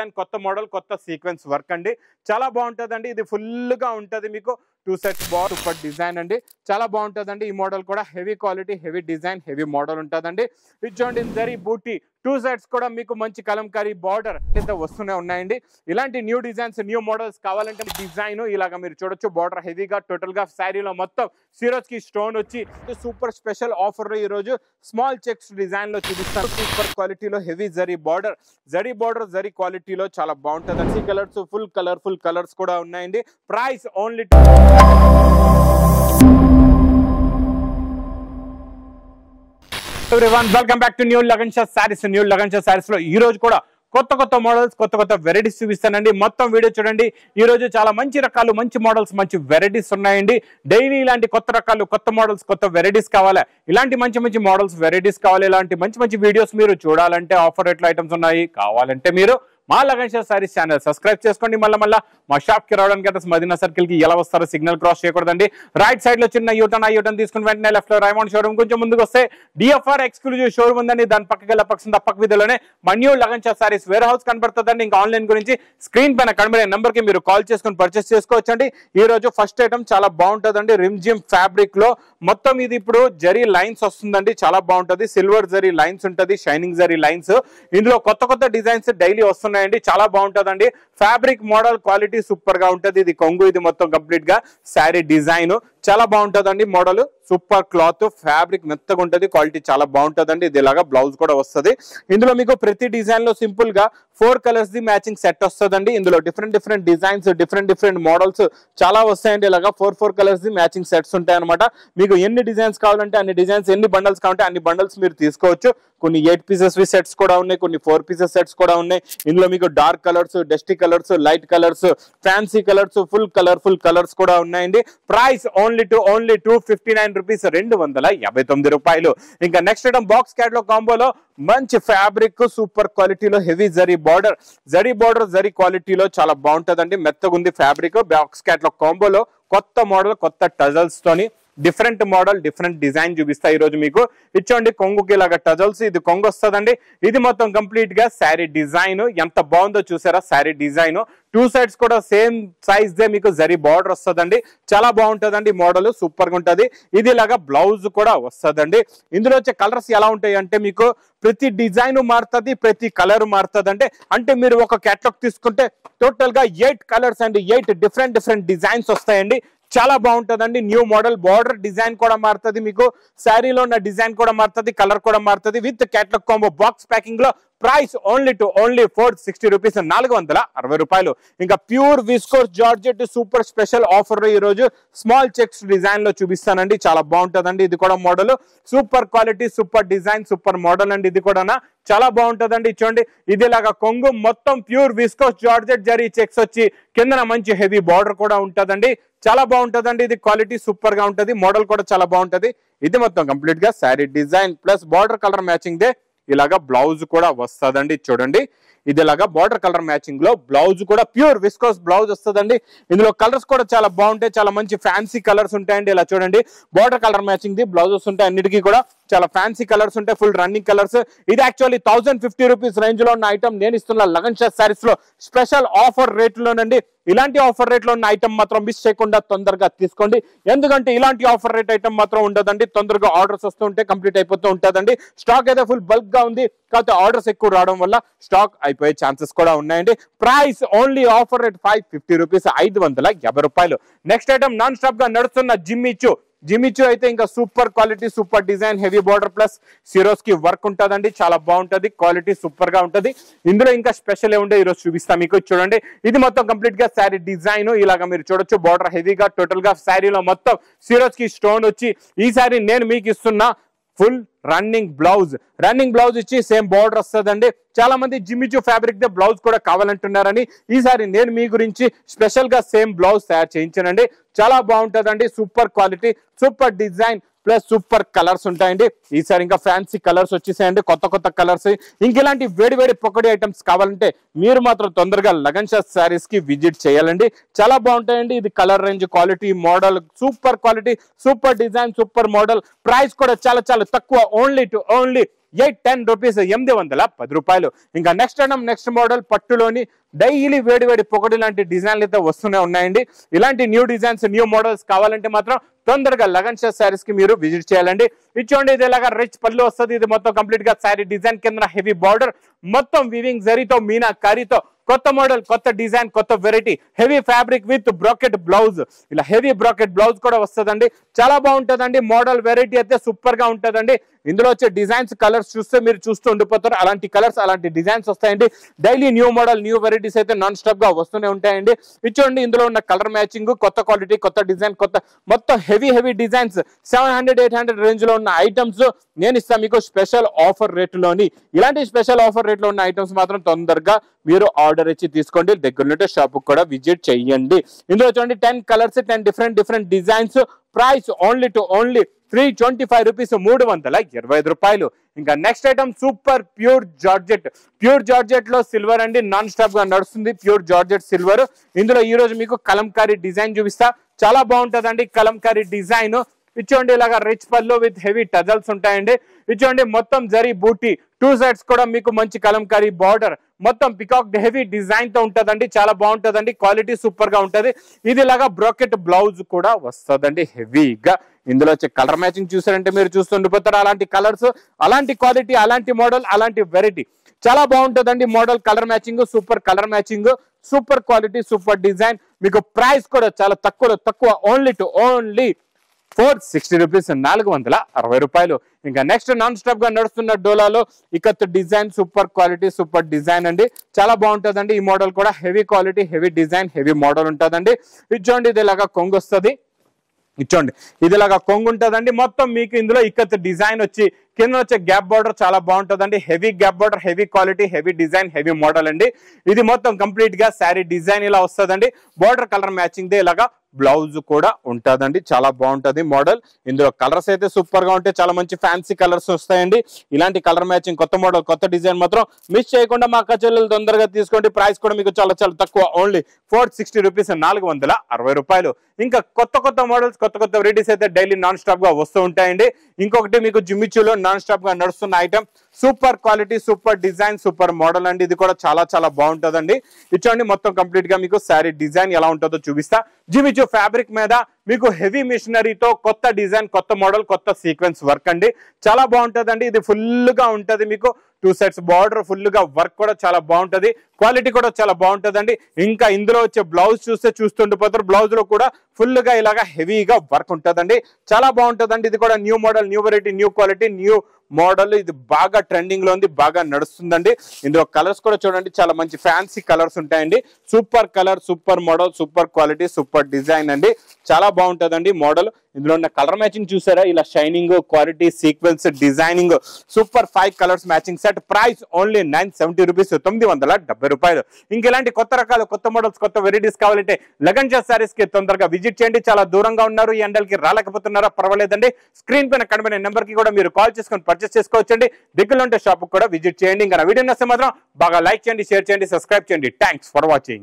Design కొత్త model కొత్త sequence work అండి చాలా బాగుంటదండి ఇది ఫుల్ గా ఉంటది మీకు 2 సెట్స్ సూపర్ డిజైన్ అండి చాలా బాగుంటదండి ఈ మోడల్ కూడా heavy quality heavy design heavy model ఉంటదండి ఇది చూడండి జరీ బూటీ 2 సెట్స్ కూడా మీకు మంచి కలంకారీ బార్డర్ అయితే వస్తూనే ఉన్నాయండి ఇలాంటి న్యూ డిజైన్స్ న్యూ మోడల్స్ కావాలంటే డిజైన్ ఇలాగా మీరు చూడొచ్చు బార్డర్ హెవీగా టోటల్ గా శారీలో మొత్తం సిరోజ్ కి స్టోన్ వచ్చి సూపర్ స్పెషల్ ఆఫర్ లో ఈ రోజు స్మాల్ చెక్స్ డిజైన్ లో చూపిస్తాను సూపర్ క్వాలిటీలో హెవీ జరీ బార్డర్ జరీ క్వాలిటీలో చాలా బాగుంటుంది కలర్స్ ఫుల్ కలర్ఫుల్ కలర్స్ కూడా ఉన్నాయండి price only everyone welcome back to new Lagan Shah sarees లో ఈ రోజు కూడా కొత్త మోడల్స్ కొత్త వెరైటీస్ చూపిస్తానండి మొత్తం వీడియో చూడండి ఈ రోజు చాలా మంచి రకాలు మంచి మోడల్స్ మంచి వెరైటీస్ ఉన్నాయండి డైలీ ఇలాంటి కొత్త రకాలు కొత్త మోడల్స్ కొత్త వెరైటీస్ కావాలి ఇలాంటి మంచి మోడల్స్ వెరైటీస్ కావాలి ఇలాంటి మంచి వీడియోస్ మీరు చూడాలంటే ఆఫర్ రేట్లో ఐటమ్స్ ఉన్నాయి కావాలంటే మీరు మా లగన్ షా సారీస్ ఛానల్ సబ్స్క్రైబ్ చేసుకోండి మళ్ళీ మా షాప్ కి రావడానికి అడ్రస్ మదీనా సర్కిల్ కి ఎలా వస్తారో సిగ్నల్ క్రాస్ చేయకూడదండి రైట్ సైడ్ లో చిన్న యూటర్న్ తీసుకుని వెంటనే లెఫ్ట్ లో రైమండ్ షోరూమ్ కొంచెం ముందుకు వస్తే డిఎఫ్ఆర్ ఎక్స్క్లూజివ్ షోరూమ్ ఉందండి దాని పక్కకి పక్క వీధిలోనే మన్యూ లగన్ షా సారీస్ వేర్ హౌస్ కనబడుతుందండి ఇంకా ఆన్లైన్ గురించి స్క్రీన్ పైన కనబడే నెంబర్ కి మీరు కాల్ చేసుకుని పర్చేస్ చేసుకోవచ్చండి ఈ రోజు ఫస్ట్ ఐటమ్ చాలా బాగుంటుందండి రిమ్జిమ్ ఫ్యాబ్రిక్ లో మొత్తం ఇది ఇప్పుడు జరీ లైన్స్ వస్తుందండి చాలా బాగుంటది సిల్వర్ జరీ లైన్స్ ఉంటది షైనింగ్ జరీ లైన్స్ ఇందులో కొత్త డిజైన్స్ డైలీ వస్తున్నాయండి చాలా బాగుంటదండి ఫ్యాబ్రిక్ మోడల్ క్వాలిటీ సూపర్ గా ఉంటది ఇది కొంగు ఇది మొత్తం కంప్లీట్ గా శారీ డిజైన్ చాలా బాగుంటదండి మోడల్ సూపర్ క్లాత్ ఫ్యాబ్రిక్ మెత్తగా ఉంటది క్వాలిటీ చాలా బాగుంటదండి ఇది ఇలాగా బ్లౌజ్ కూడా వస్తుంది ఇందులో మీకు ప్రతి డిజైన్ లో సింపుల్ గా 4 కలర్స్ ది మ్యాచింగ్ సెట్ వస్తుందండి ఇందులో డిఫరెంట్ డిజైన్స్ డిఫరెంట్ మోడల్స్ చాలా వస్తాయండి ఇలాగా 4 కలర్స్ ది మ్యాచింగ్ సెట్స్ ఉంటాయి అనమాట మీకు ఎన్ని డిజైన్స్ కావాలంటే అన్ని డిజైన్స్ ఎన్ని బండల్స్ కావాలంటే అన్ని బండల్స్ మీరు తీసుకోవచ్చు కొన్ని 8 పీసెస్ సెట్స్ కూడా ఉన్నాయి కొన్ని 4 పీసెస్ సెట్స్ కూడా ఉన్నాయి ఇందులో మీకు dark colours dusty colours light colours fancy colours full colourful colours కూడా ఉన్నాయండి ప్రైస్ ఓన్లీ 259 రూపీస్ 259 రూపాయలు ఇంకా నెక్స్ట్ ఐటమ్ బాక్స్ క్యాటలాగ్ కాంబోలో మంచి ఫ్యాబ్రిక్ సూపర్ క్వాలిటీలో హెవీ జరీ బార్డర్ జరీ క్వాలిటీలో చాలా బాగుంటదండి మెత్తగా ఉంది ఫ్యాబ్రిక్ బాక్స్ క్యాటలాగ్ కాంబోలో కొత్త మోడల్ కొత్త టజల్స్ తోని డిఫరెంట్ మోడల్ డిఫరెంట్ డిజైన్ చూపిస్తా ఈ రోజు మీకు ఇచ్చోండి కొంగుకి ఇలాగా టజల్స్ ఇది కొంగు వస్తుందండి ఇది మొత్తం కంప్లీట్ గా శారీ డిజైన్ ఎంత బాగుందో చూసారా శారీ డిజైన్ 2 సైడ్స్ కూడా సేమ్ సైజ్ దే మీకు జరీ బార్డర్ వస్తుందండి చాలా బాగుంటదండి మోడల్ సూపర్ గా ఉంటది ఇది ఇలాగా బ్లౌజ్ కూడా వస్తుందండి ఇందులో వచ్చే కలర్స్ ఎలా ఉంటాయి అంటే మీకు ప్రతి డిజైన్ మారుతుంది ప్రతి కలర్ మారుతుంది అంటే మీరు ఒక క్యాటలాగ్ తీసుకుంటే టోటల్ గా 8 కలర్స్ అండి 8 డిఫరెంట్ డిజైన్స్ వస్తాయండి చాలా బాగుంటదండి న్యూ మోడల్ బార్డర్ డిజైన్ కూడా మారుతుంది మీకు శారీలో ఉన్న డిజైన్ కూడా మారుతుంది కలర్ కూడా మారుతుంది with catalogue combo box packing లో ప్రైస్ ఓన్లీ 460 రూపీస్ 460 రూపాయలు ఇంకా pure viscose georgette super special offer ఈ రోజు స్మాల్ చెక్స్ డిజైన్ లో చూపిస్తానండి చాలా బాగుంటదండి ఇది కూడా model super quality super design super model అండి ఇది కూడా చాలా బాగుంటదండి చూడండి ఇది ఇలాగా కొంగు మొత్తం pure viscose georgette zari checks వచ్చి కిందన మంచి హెవీ బార్డర్ కూడా ఉంటదండి చాలా బాగుంటదండి ఇది క్వాలిటీ సూపర్ గా ఉంటది మోడల్ కూడా చాలా బాగుంటది ఇది మొత్తం కంప్లీట్ గా sari design plus border colour matching they ఇలాగా బ్లౌజ్ కూడా వస్తుందండి చూడండి ఇది ఇలాగా బార్డర్ కలర్ మ్యాచింగ్ లో బ్లౌజ్ కూడా ప్యూర్ విస్కోస్ బ్లౌజ్ వస్తుందండి ఇందులో కలర్స్ కూడా చాలా బాగుంటాయి చాలా మంచి ఫ్యాన్సీ కలర్స్ ఉంటాయండి ఇలా చూడండి border colour matching the blouses ఉంటాయి అన్నిటికీ కూడా చాలా ఫ్యాన్సీ కలర్స్ ఉంటాయి ఫుల్ రన్నింగ్ కలర్స్ ఇది యాక్చువల్లీ 1050 రూపీస్ రేంజ్ లో ఉన్న ఐటమ్ నేను ఇస్తున్న లగన్ షా సారీస్ లో స్పెషల్ ఆఫర్ రేట్ లోనండి ఇలాంటి ఆఫర్ రేట్ లో ఉన్న ఐటమ్ మాత్రం మిస్ చేయకుండా తొందరగా తీసుకోండి ఎందుకంటే ఇలాంటి ఆఫర్ రేట్ ఐటమ్ మాత్రం ఉండదండి తొందరగా ఆర్డర్స్ వస్తూ ఉంటే కంప్లీట్ అయిపోతూ ఉంటుందండి స్టాక్ అయితే ఫుల్ బల్క్ గా ఉంది కాకపోతే ఆర్డర్స్ ఎక్కువ రావడం వల్ల స్టాక్ అయిపోయే ఛాన్సెస్ కూడా ఉన్నాయండి price only offer rate 550 rupees 550 రూపాయలు నెక్స్ట్ ఐటమ్ నాన్ స్టాప్ గా నడుస్తున్న జిమ్మిచు అయితే ఇంకా super quality super design heavy border plus సిరోస్ కి వర్క్ ఉంటదండి చాలా బాగుంటది క్వాలిటీ సూపర్ గా ఉంటది ఇందులో ఇంకా స్పెషల్ ఏముండే ఈ రోజు చూపిస్తా మీకు చూడండి ఇది మొత్తం కంప్లీట్ గా శారీ డిజైన్ ఇలాగా మీరు చూడొచ్చు బార్డర్ హెవీగా టోటల్ గా శారీలో మొత్తం సిరోస్ కి స్టోన్ వచ్చి ఈ శారీ నేను మీకు ఇస్తున్నా ఫుల్ రన్నింగ్ బ్లౌజ్ ఇచ్చి సేమ్ బార్డర్ వస్తుందండి చాలా మంది జిమ్మిచు ఫ్యాబ్రిక్ దే బ్లౌజ్ కూడా కావాలంటున్నారని ఈసారి నేను మీ గురించి స్పెషల్ గా సేమ్ బ్లౌజ్ తయారు చేయించానండి చాలా బాగుంటదండి super quality super design plus super colours ఉంటాయండి ఈసారి ఇంకా ఫ్యాన్సీ కలర్స్ వచ్చేసాయండి కొత్త కలర్స్ ఇంక ఇలాంటి వేడి పొక్కడి ఐటమ్స్ కావాలంటే మీరు మాత్రం తొందరగా లగన్ షా సారీస్ కి విజిట్ చేయాలండి చాలా బాగుంటాయండి ఇది colour range quality model super quality super design super model price కూడా చాలా తక్కువ ఓన్లీ 810 రూపీస్, 810 రూపాయలు. ఇంకా నెక్స్ట్ ఐటమ్, నెక్స్ట్ మోడల్ పట్టులోని డైలీ వేడి వేడి పొగడి లాంటి డిజైన్లు అయితే వస్తూనే ఉన్నాయండి. ఇలాంటి న్యూ డిజైన్స్, న్యూ మోడల్స్ కావాలంటే మాత్రం తొందరగా లగన్ షా శారీస్ కి మీరు విజిట్ చేయాలండి. ఇచ్చోండి, ఇది ఇలాగా రిచ్ పళ్ళు వస్తుంది. ఇది మొత్తం కంప్లీట్ గా శారీ డిజైన్ కింద హెవీ బార్డర్, మొత్తం వీవింగ్ జరీతో, మీనా కారీతో, కొత్త మోడల్, కొత్త డిజైన్, కొత్త variety, heavy fabric with bracket blouse. ఇలా హెవీ బ్రాకెట్ బ్లౌజ్ కూడా వస్తుందండి. చాలా బాగుంటుందండి. మోడల్ వెరైటీ అయితే సూపర్ గా ఉంటుందండి. ఇందులో వచ్చే డిజైన్స్, కలర్స్ చూస్తే మీరు చూస్తూ ఉండిపోతారు. అలాంటి కలర్స్, అలాంటి డిజైన్స్ వస్తాయండి. Daily new model, new varieties అయితే నాన్ స్టాప్ గా వస్తూనే ఉంటాయండి. ఇచ్చోండి, ఇందులో ఉన్న కలర్ మ్యాచింగ్, కొత్త క్వాలిటీ, కొత్త డిజైన్, కొత్త మొత్తం హెవీ డిజైన్స్, 700-800 రేంజ్ లో ఉన్న ఐటమ్స్ నేను ఇస్తాను మీకు స్పెషల్ ఆఫర్ రేట్లోని. ఇలాంటి స్పెషల్ ఆఫర్ రేట్లో ఉన్న ఐటమ్స్ మాత్రం తొందరగా మీరు ఆర్డర్ ఇచ్చి తీసుకోండి. దగ్గర షాప్ కూడా విజిట్ చేయండి. ఇందులో చూడండి 10 colours, 10 different designs. Price only 325 rupees, 325 రూపాయలు. ఇంకా next item super pure georgette. Pure georgette లో సిల్వర్ అండి, నాన్ స్టాప్ గా నడుస్తుంది. Pure georgette silver. ఇందులో ఈ రోజు మీకు కలంకారీ డిజైన్ చూపిస్తా. చాలా బాగుంటదండి కలంకారీ డిజైన్. ఇచ్చోండి, ఇలాగా రిచ్ పళ్ళు విత్ హెవీ టజల్స్ ఉంటాయండి. ఇచ్చోండి, మొత్తం జరీ బూటీ, 2 సైడ్స్ కూడా మీకు మంచి కలంకారీ బార్డర్, మొత్తం పికాక్ హెవీ డిజైన్ తో ఉంటదండి. చాలా బాగుంటదండి. క్వాలిటీ సూపర్ గా ఉంటది. ఇది ఇలాగా బ్రాకెట్ బ్లౌజ్ కూడా వస్తుందండి హెవీగా. ఇందులో వచ్చే కలర్ మ్యాచింగ్ చూసారంటే మీరు చూస్తుండిపోతారు. అలాంటి కలర్స్, అలాంటి క్వాలిటీ, అలాంటి మోడల్, అలాంటి వెరైటీ చాలా బాగుంటుందండి. Model, colour matching, super colour matching, super quality, super design. మీకు ప్రైస్ కూడా చాలా తక్కువ, ఓన్లీ 460 రూపీస్, 460 రూపాయలు. ఇంకా నెక్స్ట్ నాన్ స్టాప్ గా నడుస్తున్న డోలాలో ikat design, super quality, super design అండి. చాలా బాగుంటుందండి. ఈ మోడల్ కూడా heavy quality, heavy design, heavy model ఉంటుందండి. ఇచ్చోండి, ఇది ఇలాగా కొంగు వస్తుంది. ఇచ్చోండి, ఇది ఇలాగా కొంగు ఉంటుందండి. మొత్తం మీకు ఇందులో ఇకత్ డిజైన్ వచ్చి కింద వచ్చే గ్యాప్ బార్డర్ చాలా బాగుంటుందండి. Heavy gap border, heavy quality, heavy design, heavy model అండి. ఇది మొత్తం కంప్లీట్ గా శారీ డిజైన్ ఇలా వస్తుందండి. బార్డర్ కలర్ మ్యాచింగ్ దే ఇలాగా బ్లౌజ్ కూడా ఉంటుందండి. చాలా బాగుంటది మోడల్. ఇందులో కలర్స్ అయితే సూపర్ గా ఉంటాయి. చాలా మంచి ఫ్యాన్సీ కలర్స్ వస్తాయండి. ఇలాంటి కలర్ మ్యాచింగ్, కొత్త మోడల్, కొత్త డిజైన్ మాత్రం మిస్ చేయకుండా మా కచెల్లో తొందరగా తీసుకోండి. ప్రైస్ కూడా మీకు చాలా తక్కువ, ఓన్లీ 460 రూపీస్, 460 రూపాయలు. ఇంకా కొత్త మోడల్స్, కొత్త వెరైటీస్ అయితే డైలీ నాన్ స్టాప్ గా వస్తూ ఉంటాయండి. ఇంకొకటి మీకు జిమ్మిచ్చులో నాన్ స్టాప్ గా నడుస్తున్న item, super quality, super design, super model అండి. ఇది కూడా చాలా బాగుంటుందండి. ఇచ్చండి, మొత్తం కంప్లీట్ గా మీకు శారీ డిజైన్ ఎలా ఉంటుందో చూపిస్తా. జిమిచు ఫ్యాబ్రిక్ మీద మీకు హెవీ మిషనరీతో కొత్త డిజైన్, కొత్త మోడల్, కొత్త సీక్వెన్స్ వర్క్ అండి. చాలా బాగుంటుందండి. ఇది ఫుల్ గా ఉంటది. మీకు 2 సైడ్స్ బార్డర్, ఫుల్ గా వర్క్ కూడా చాలా బాగుంటది. క్వాలిటీ కూడా చాలా బాగుంటుందండి. ఇంకా ఇందులో వచ్చే బ్లౌజ్ చూస్తుండిపోతారు. బ్లౌజ్ లో కూడా ఫుల్ గా ఇలాగా హెవీగా వర్క్ ఉంటుందండి. చాలా బాగుంటుందండి. ఇది కూడా new model, new variety, new quality, new model. ఇది బాగా ట్రెండింగ్ లో ఉంది, బాగా నడుస్తుందండి. ఇందులో కలర్స్ కూడా చూడండి, చాలా మంచి ఫ్యాన్సీ కలర్స్ ఉంటాయండి. Super colour, super model, super quality, super design అండి. చాలా బాగుంటుందండి మోడల్. ఇందులో ఉన్న కలర్ మ్యాచింగ్ చూసారా, ఇలా shining, quality, sequence, designing, super 5 colours matching set. Price only 970 rupees, 970 రూపాయలు. ఇంకెలాంటి కొత్త రకాలు, కొత్త మోడల్స్, కొత్త వెరైటీస్ కావాలంటే లగన్ షా సారీస్ కి తొందరగా విజిట్ చేయండి. చాలా దూరంగా ఉన్నారు, ఈ ఎండలకి రాలేకపోతున్నారా, పర్వాలేదండి. స్క్రీన్ పైన కనబడే నెంబర్ కి కూడా మీరు కాల్ చేసుకొని పర్చేస్ చేసుకోవచ్చండి. దగ్గరలో ఉంటే షాప్ కూడా విజిట్ చేయండి. ఇంకా నా వీడియో నచ్చితే మాత్రం బాగా లైక్ చేయండి, షేర్ చేయండి, సబ్స్క్రైబ్ చేయండి. Thanks for watching.